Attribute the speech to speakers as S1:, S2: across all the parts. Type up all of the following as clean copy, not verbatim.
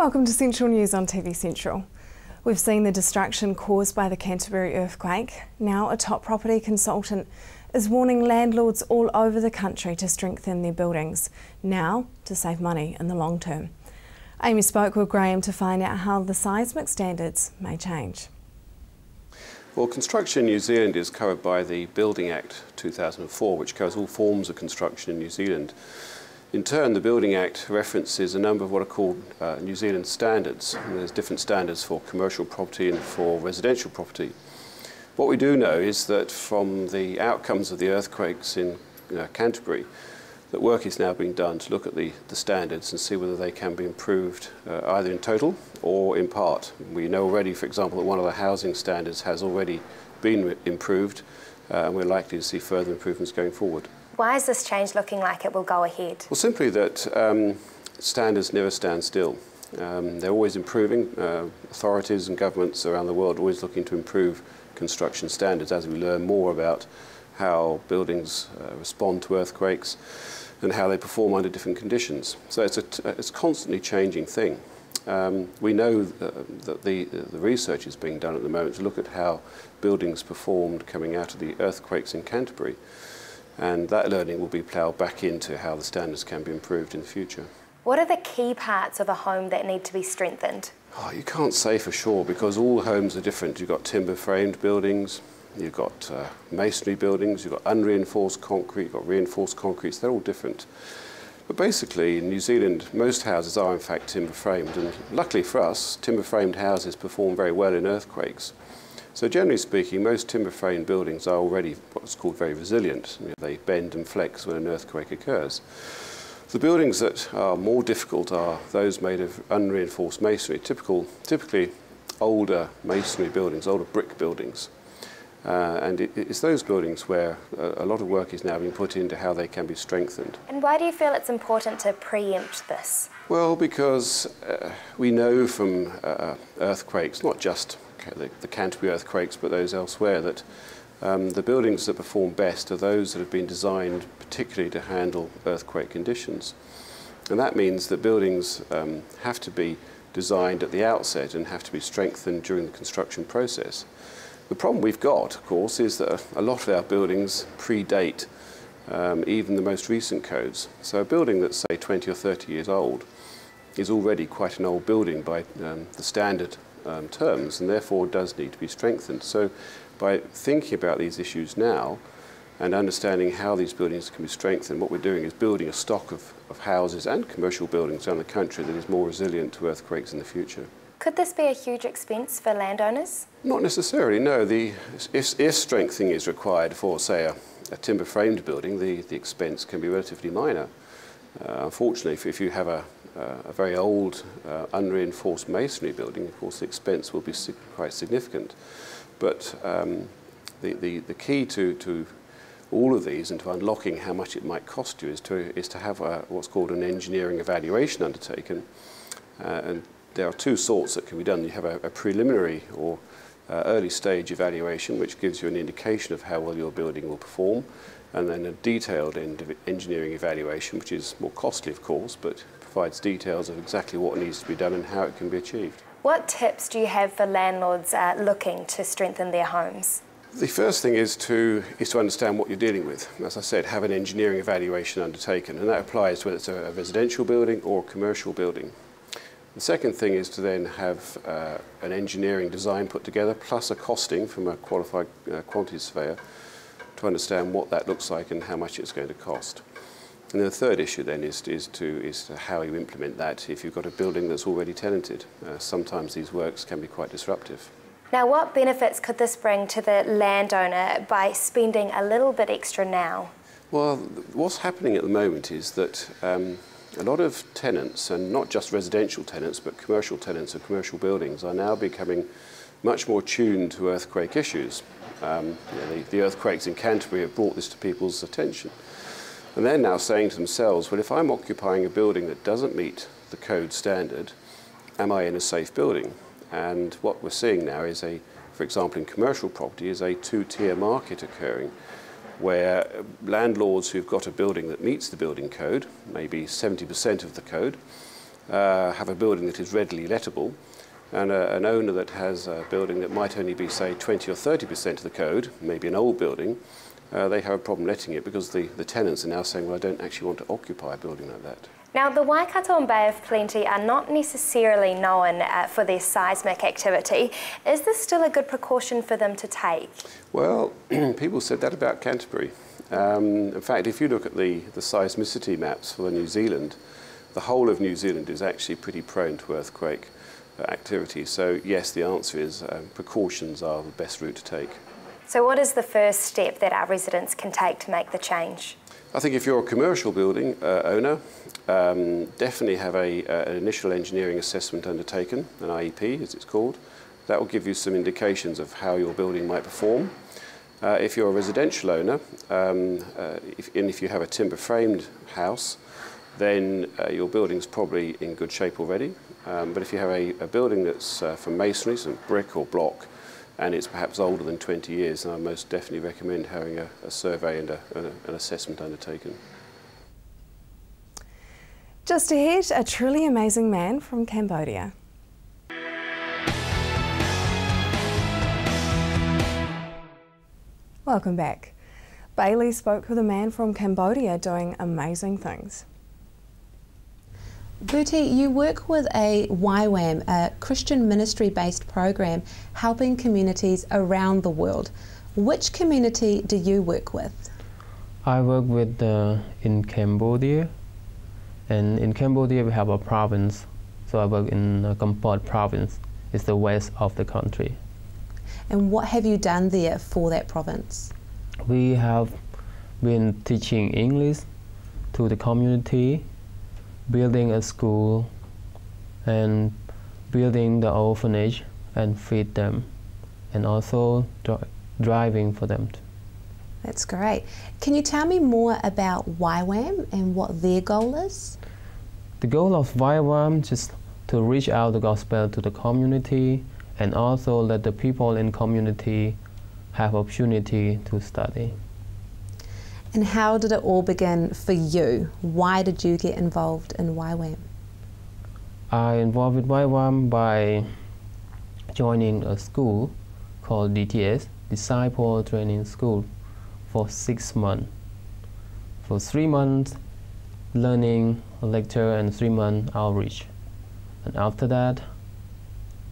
S1: Welcome to Central News on TV Central. We've seen the destruction caused by the Canterbury earthquake. Now a top property consultant is warning landlords all over the country to strengthen their buildings, now to save money in the long term. Amy spoke with Graham to find out how the seismic standards may change.
S2: Well, construction in New Zealand is covered by the Building Act 2004, which covers all forms of construction in New Zealand. In turn, the Building Act references a number of what are called New Zealand standards. And there's different standards for commercial property and for residential property. What we do know is that from the outcomes of the earthquakes in Canterbury, that work is now being done to look at the standards and see whether they can be improved either in total or in part. We know already, for example, that one of the housing standards has already been improved, and we're likely to see further improvements going forward.
S3: Why is this change looking like it will go ahead? Well,
S2: simply that standards never stand still. They're always improving. Authorities and governments around the world are always looking to improve construction standards as we learn more about how buildings respond to earthquakes and how they perform under different conditions. So it's a constantly changing thing. We know that the research is being done at the moment to look at how buildings performed coming out of the earthquakes in Canterbury. And that learning will be ploughed back into how the standards can be improved in the future.
S3: What are the key parts of a home that need to be strengthened?
S2: Oh, you can't say for sure because all homes are different. You've got timber-framed buildings, you've got masonry buildings, you've got unreinforced concrete, you've got reinforced concrete, so they're all different. But basically, in New Zealand, most houses are in fact timber-framed, and luckily for us, timber-framed houses perform very well in earthquakes. So generally speaking, most timber-framed buildings are already what's called very resilient. They bend and flex when an earthquake occurs. The buildings that are more difficult are those made of unreinforced masonry, typically older masonry buildings, older brick buildings. And it's those buildings where a lot of work is now being put into how they can be strengthened.
S3: And why do you feel it's important to preempt this?
S2: Well, because we know from earthquakes, not just the Canterbury earthquakes, but those elsewhere, that the buildings that perform best are those that have been designed particularly to handle earthquake conditions. And that means that buildings have to be designed at the outset and have to be strengthened during the construction process. The problem we've got, of course, is that a lot of our buildings predate even the most recent codes. So a building that's, say, 20 or 30 years old is already quite an old building by the standard terms, and therefore does need to be strengthened. So by thinking about these issues now and understanding how these buildings can be strengthened, what we're doing is building a stock of houses and commercial buildings around the country that is more resilient to earthquakes in the future.
S3: Could this be a huge expense for landowners? Not
S2: necessarily, no. If strengthening is required for, say, a timber-framed building, the expense can be relatively minor. Unfortunately, if you have a very old unreinforced masonry building, of course the expense will be quite significant. But the key to all of these and to unlocking how much it might cost you is to have what's called an engineering evaluation undertaken. And there are two sorts that can be done. You have a preliminary or early stage evaluation, which gives you an indication of how well your building will perform, and then a detailed engineering evaluation, which is more costly, of course, but provides details of exactly what needs to be done and how it can be achieved.
S3: What tips do you have for landlords looking to strengthen their homes?
S2: The first thing is to understand what you're dealing with. As I said, have an engineering evaluation undertaken, and that applies whether it's a residential building or a commercial building. The second thing is to then have an engineering design put together, plus a costing from a qualified quantity surveyor to understand what that looks like and how much it's going to cost. And the third issue then is how you implement that if you've got a building that's already tenanted. Sometimes these works can be quite disruptive.
S3: Now, what benefits could this bring to the landowner by spending a little bit extra now?
S2: Well, what's happening at the moment is that a lot of tenants, and not just residential tenants, but commercial tenants of commercial buildings, are now becoming much more tuned to earthquake issues. The earthquakes in Canterbury have brought this to people's attention. And they're now saying to themselves, well, if I'm occupying a building that doesn't meet the code standard, am I in a safe building? And what we're seeing now is for example, in commercial property, is a two-tier market occurring, where landlords who've got a building that meets the building code, maybe 70% of the code, have a building that is readily lettable, and an owner that has a building that might only be, say, 20 or 30% of the code, maybe an old building, they have a problem letting it because the tenants are now saying, well, I don't actually want to occupy a building like that.
S3: Now, the Waikato and Bay of Plenty are not necessarily known for their seismic activity. Is this still a good precaution for them to take?
S2: Well, people said that about Canterbury. In fact, if you look at the seismicity maps for New Zealand, the whole of New Zealand is actually pretty prone to earthquake activity. So yes, the answer is precautions are the best route to take.
S3: So what is the first step that our residents can take to make the change?
S2: I think if you're a commercial building owner, definitely have an initial engineering assessment undertaken, an IEP as it's called. That will give you some indications of how your building might perform. If you're a residential owner, if you have a timber framed house, then your building's probably in good shape already. But if you have a building that's from masonry, some brick or block, and it's perhaps older than 20 years, then I most definitely recommend having a survey and an assessment undertaken.
S1: Just ahead, a truly amazing man from Cambodia. Welcome back. Bailey spoke with a man from Cambodia doing amazing things.
S4: Bertie, you work with a YWAM, a Christian ministry-based program helping communities around the world. Which community do you work with?
S5: I work with in Cambodia, and in Cambodia we have a province. So I work in Kampot province. It's the west of the country.
S4: And what have you done there for that province?
S5: We have been teaching English to the community, building a school, and building the orphanage and feed them, and also driving for them.
S4: That's great. Can you tell me more about YWAM and what their goal is?
S5: The goal of YWAM is just to reach out the gospel to the community, and also let the people in community have opportunity to study.
S4: And how did it all begin for you? Why did you get involved in YWAM?
S5: I involved with YWAM by joining a school called DTS, Disciple Training School, for 6 months. For 3 months learning a lecture and 3 months outreach. And after that,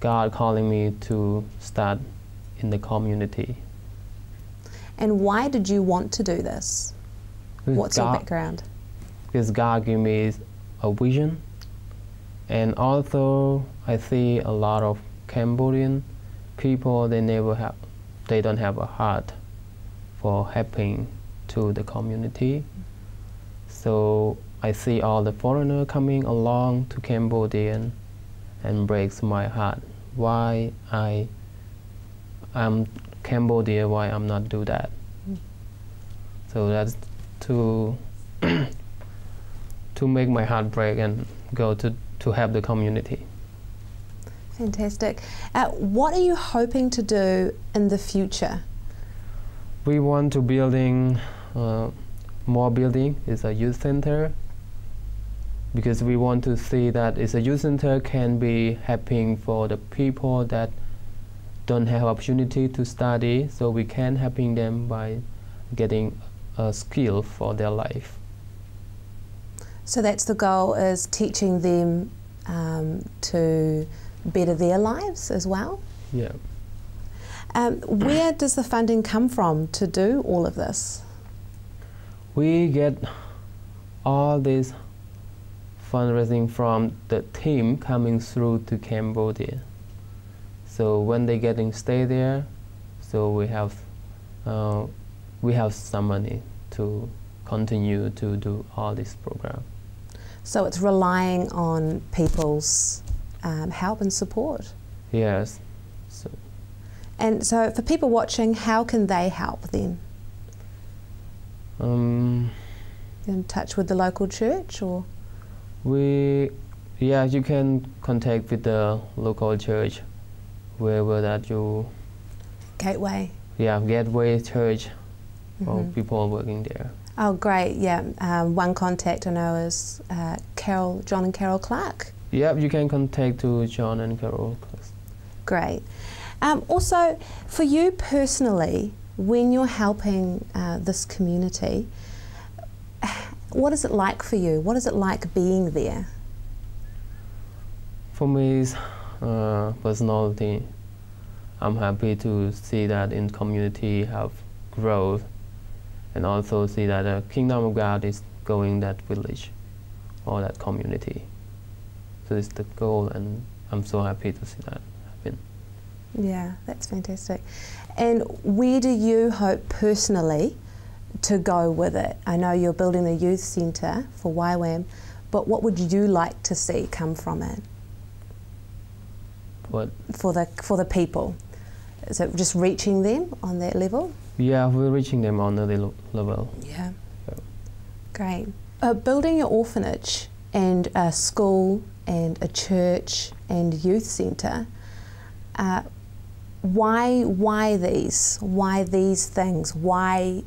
S5: God calling me to start in the community.
S4: And why did you want to do this? What's your background?
S5: Because God gave me a vision, and also I see a lot of Cambodian people, they don't have a heart for helping to the community. So I see all the foreigners coming along to Cambodia and breaks my heart. Why I'm Cambodia, why I'm not do that? So that's to make my heart break and go to help the community.
S4: Fantastic. What are you hoping to do in the future?
S5: We want to building more building. It's a youth center, because we want to see that it's a youth center can be helping for the people that don't have opportunity to study, so we can helping them by getting a skill for their life.
S4: So that's the goal, is teaching them to better their lives as well?
S5: Yeah.
S4: Where does the funding come from to do all of this?
S5: We get all this fundraising from the team coming through to Cambodia. So when they getting stay there, so we have some money to continue to do all this program.
S4: So it's relying on people's help and support.
S5: Yes.
S4: And so for people watching, how can they help then? In touch with the local church, or?
S5: Yeah, you can contact with the local church, wherever that you.
S4: Gateway.
S5: Yeah, Gateway Church, for people working there.
S4: Oh, great! Yeah, one contact I know is John and Carol Clark.
S5: Yep, you can contact to John and Carol.
S4: Great. Also, for you personally, when you're helping this community, what is it like for you? What is it like being there?
S5: For me, personality, I'm happy to see that in community have growth, and also see that the kingdom of God is going that village or that community. So it's the goal, and I'm so happy to see that happen.
S4: Yeah, that's fantastic. And where do you hope personally to go with it? I know you're building a youth centre for YWAM, but what would you like to see come from it?
S5: What?
S4: For the people. Is it just reaching them on that level?
S5: Yeah, we're reaching them on the level.
S4: Yeah. Great. Building your orphanage and a school and a church and youth centre, why these? Why these things? Why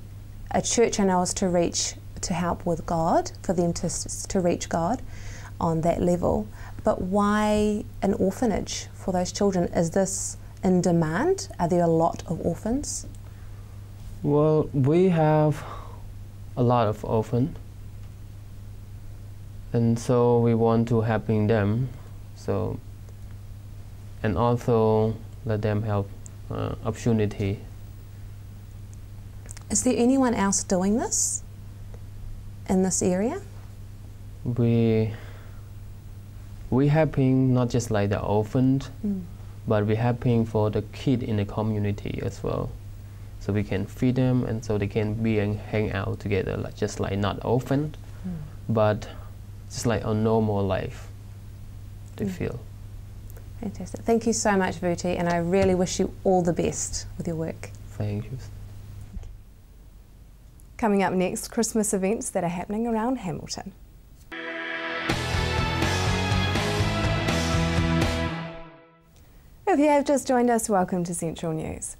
S4: a church, I know, is to help with God, for them to reach God on that level, but why an orphanage for those children? Is this in demand? Are there a lot of orphans?
S5: Well, we have a lot of orphans, and so we want to helping them, so, and also let them have opportunity.
S4: Is there anyone else doing this in this area?
S5: We helping not just like the orphans, but we helping for the kid in the community as well. So we can feed them, and so they can be and hang out together, like just like not orphan, but just like a normal life they feel.
S4: Fantastic. Thank you so much, Vuti, and I really wish you all the best with your work.
S5: Thank you.
S1: Coming up next, Christmas events that are happening around Hamilton. If you have just joined us, welcome to Central News.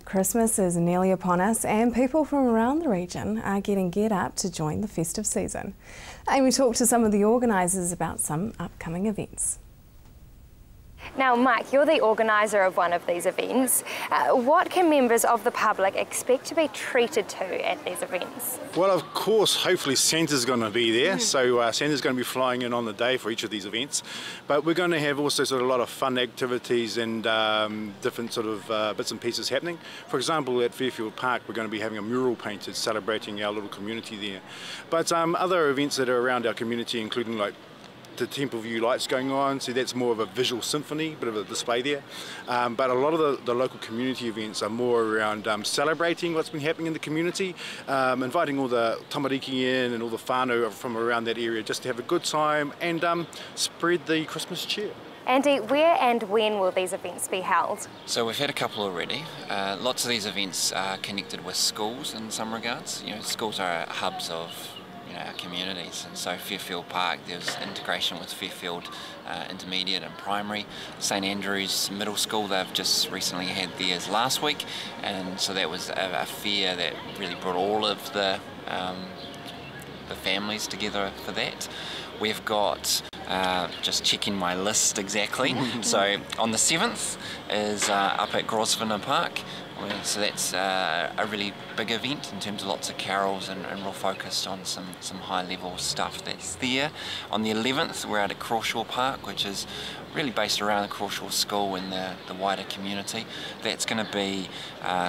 S1: Christmas is nearly upon us, and people from around the region are getting geared up to join the festive season. Amy talked to some of the organisers about some upcoming events.
S3: Now, Mike, you're the organiser of one of these events. What can members of the public expect to be treated to at these events?
S6: Well, of course, hopefully Santa's going to be there. So Santa's going to be flying in on the day for each of these events. But we're going to have also sort of a lot of fun activities and different sort of bits and pieces happening. For example, at Fairfield Park, we're going to be having a mural painted celebrating our little community there. But other events that are around our community, including like the Temple View lights going on, so that's more of a visual symphony, bit of a display there. But a lot of the local community events are more around celebrating what's been happening in the community, inviting all the tamariki in and all the whānau from around that area just to have a good time and spread the Christmas cheer.
S3: Andy, where and when will these events be held?
S7: So we've had a couple already. Lots of these events are connected with schools in some regards. You know, schools are hubs of our communities, and so Fairfield Park, there's integration with Fairfield Intermediate and Primary. St Andrews Middle School, they've just recently had theirs last week, and so that was a fair that really brought all of the families together for that. We've got, just checking my list exactly, so on the 7th is up at Grosvenor Park. So that's a really big event in terms of lots of carols and real focused on some high level stuff that's there. On the 11th we're out at Crawshaw Park, which is really based around the Crawshaw School and the wider community. That's going to be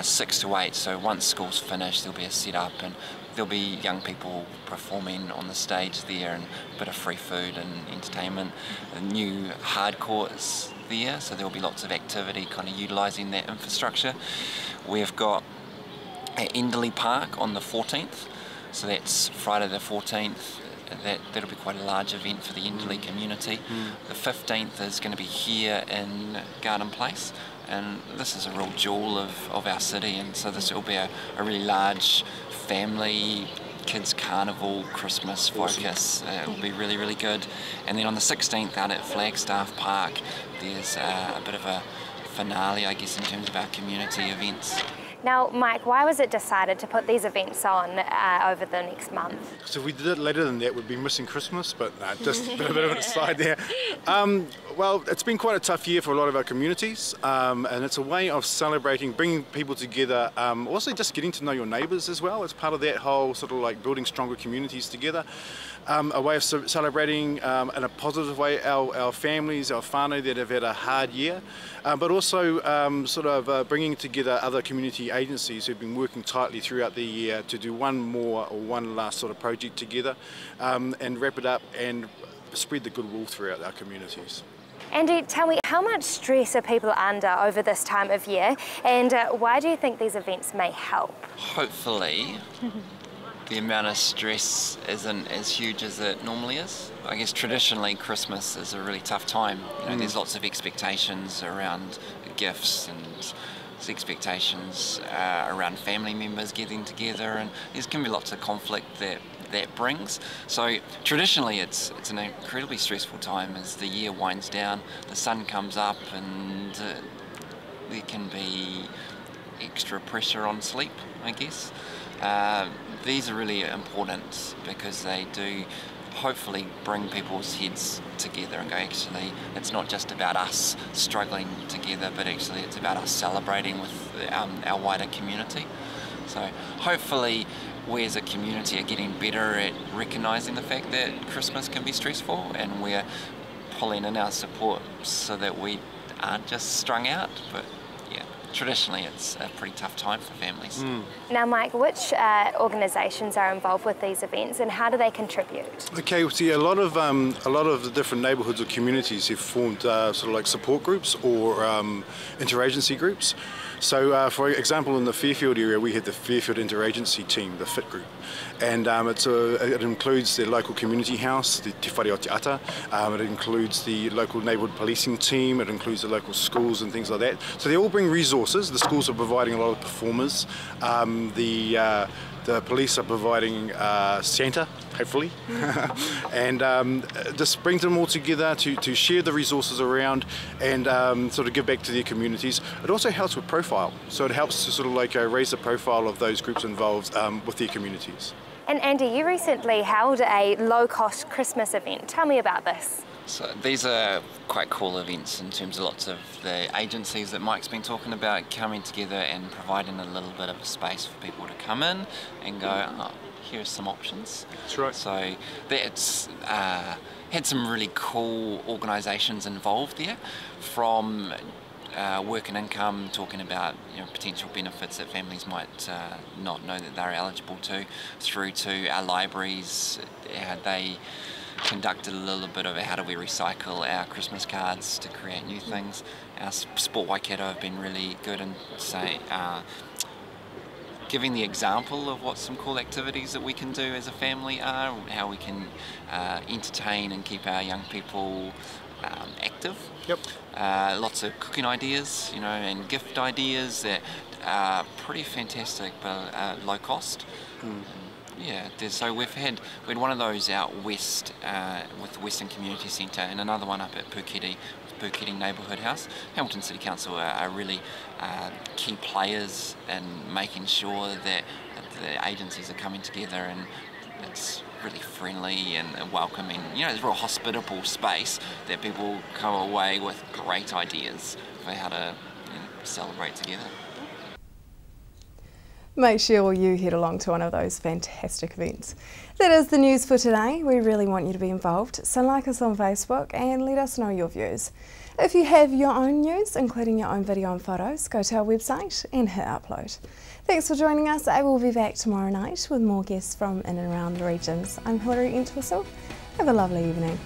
S7: 6 to 8, so once school's finished there'll be a set up and there'll be young people performing on the stage there and a bit of free food and entertainment. A new hard courts there, so there'll be lots of activity kind of utilising that infrastructure. We've got at Enderley Park on the 14th, so that's Friday the 14th. That'll be quite a large event for the Enderley community. The 15th is going to be here in Garden Place, and this is a real jewel of our city, and so this will be a really large family kids carnival Christmas focus. It will be really, really good. And then on the 16th out at Flagstaff Park, there's a bit of a finale, I guess, in terms of our community events.
S3: Now, Mike, why was it decided to put these events on over the next month?
S6: So if we did it later than that, we'd be missing Christmas, but no, just a bit of an aside there. Well, it's been quite a tough year for a lot of our communities, and it's a way of celebrating, bringing people together, also just getting to know your neighbours as well. It's part of that whole sort of like building stronger communities together. A way of celebrating in a positive way our families, our whānau that have had a hard year, but also sort of bringing together other community agencies who've been working tightly throughout the year to do one last sort of project together and wrap it up and spread the goodwill throughout our communities.
S3: Andy, tell me, how much stress are people under over this time of year, and why do you think these events may help?
S7: Hopefully the amount of stress isn't as huge as it normally is. I guess traditionally Christmas is a really tough time. You know, there's lots of expectations around gifts and expectations around family members getting together, and there's going to be lots of conflict that brings. So traditionally it's an incredibly stressful time as the year winds down, the sun comes up, and there can be extra pressure on sleep, I guess. These are really important because they do hopefully bring people's heads together and go, actually, it's not just about us struggling together, but actually it's about us celebrating with our wider community. So hopefully we as a community are getting better at recognising the fact that Christmas can be stressful, and we're pulling in our support so that we aren't just strung out. But yeah, traditionally it's a pretty tough time for families.
S3: Now, Mike, which organisations are involved with these events, and how do they contribute?
S6: Okay, we see a lot of the different neighbourhoods or communities have formed sort of like support groups or interagency groups. So, for example, in the Fairfield area, we had the Fairfield Interagency Team, the FIT group, and it includes the local community house, the Te Whare o Te Ata, it includes the local neighbourhood policing team, it includes the local schools and things like that. So they all bring resources. The schools are providing a lot of performers, the police are providing Santa, hopefully, and just brings them all together to share the resources around and sort of give back to their communities. It also helps with profile, so it helps to sort of like raise the profile of those groups involved with their communities.
S3: And Andy, you recently held a low-cost Christmas event. Tell me about this.
S7: So these are quite cool events in terms of lots of the agencies that Mike's been talking about coming together and providing a little bit of a space for people to come in and go, oh, here's some options.
S6: That's right.
S7: So that's had some really cool organisations involved there, from work and income, talking about potential benefits that families might not know that they're eligible to, through to our libraries. They conducted a little bit of how do we recycle our Christmas cards to create new things. Our Sport Waikato have been really good in giving the example of what some cool activities that we can do as a family are, how we can entertain and keep our young people active.
S6: Yep.
S7: Lots of cooking ideas, and gift ideas that are pretty fantastic but low cost. Yeah, so we had one of those out west with the Western Community Centre, and another one up at Puketi Neighbourhood House. Hamilton City Council are really key players in making sure that the agencies are coming together and it's really friendly and welcoming. It's a real hospitable space that people come away with great ideas for how to celebrate together.
S1: Make sure you head along to one of those fantastic events. That is the news for today. We really want you to be involved, so like us on Facebook and let us know your views. If you have your own news, including your own video and photos, go to our website and hit upload. Thanks for joining us. I will be back tomorrow night with more guests from in and around the regions. I'm Hilary Entwistle. Have a lovely evening.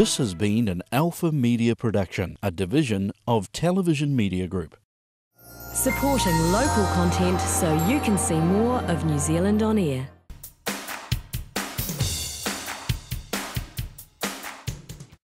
S8: This has been an Alpha Media production, a division of Television Media Group.
S9: Supporting local content so you can see more of New Zealand on air.